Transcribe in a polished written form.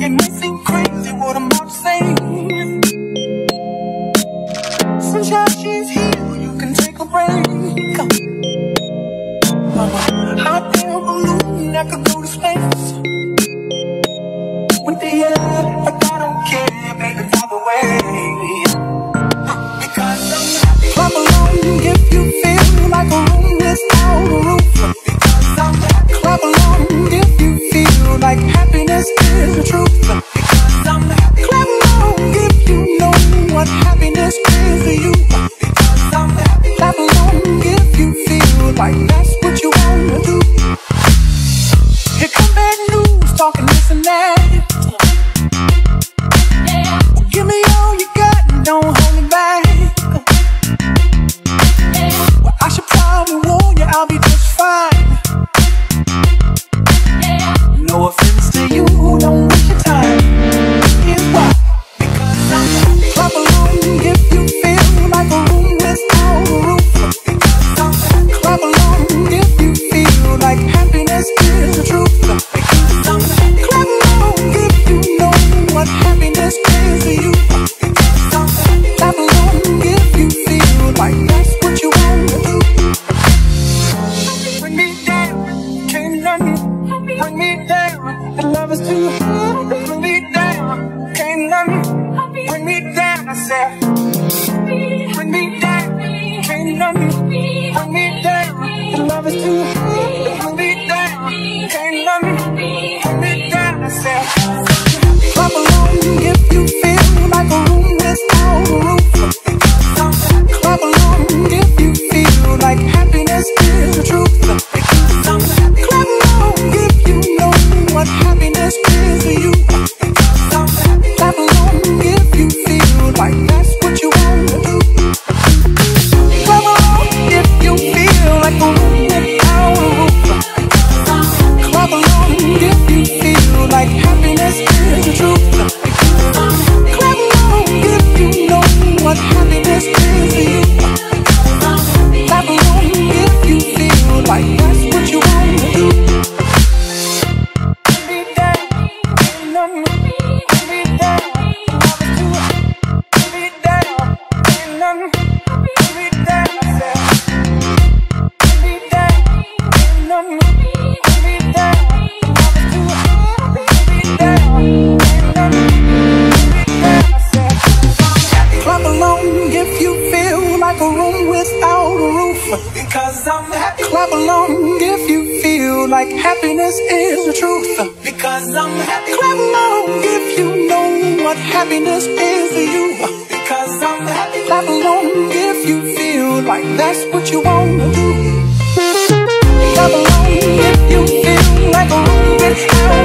It might seem crazy what I'm about to say. Sunshine, she's here, you can take a break. Hot air balloon that could go to space. With the air, like I don't care, baby, either way. Because I'm happy. Clap along if you feel like a room without a roof. Because I'm happy. Clap along if you feel like happiness is the truth. Because I'm happy. Clap along if you know what happiness is to you. Because I'm happy. Clap along if you feel like that's what you wanna do. Here come bad news, talking this and that. Give me all you got and don't hold me back. Well, I should probably warn you, I'll be just fine. No offense to you, don't waste your time. Here's why. Because I'm happy. Clap along if you feel like a room without a roof. Because I'm happy. Clap along if you feel like happiness is the truth. Because I'm happy. Clap along if you know what happiness is to you. Because I'm happy. Clap along if you feel like that's what you wanna do. Bring me down, can't nothing. Bring me down, the love is too hard. Bring me down, can't nothing. Bring me down, I said. Bring me down, can't nothing. Bring me down, the love is too hard. Bring me down, can't nothing. Bring me down, I said. Clap along if you feel like a room without a roof. Clap along if you feel like happiness is the truth. Clap along if you know what happiness is to you. Clap along if you feel like that's what you wanna do. Clap along if you feel like a room without a roof. Clap along if you feel like happiness is the truth. Clap along if you know what happiness is to you. Clap along if you feel like that's what you wanna do. Bring me down, ain't nothing. Bring me down, love is too hot. Bring me down, ain't nothing. Bring me down, I said. Bring me down, ain't nothing. Bring me down, love is too hot. Bring me down, ain't nothing. Bring me down, I said. Clap along if you feel like a room without a roof. Because I'm happy. Clap along if you feel like happiness is the truth. Because I'm happy. Clap along if you know what happiness is to you. Because I'm happy. Clap along if you feel like that's what you wanna do. Clap along if you feel like a room without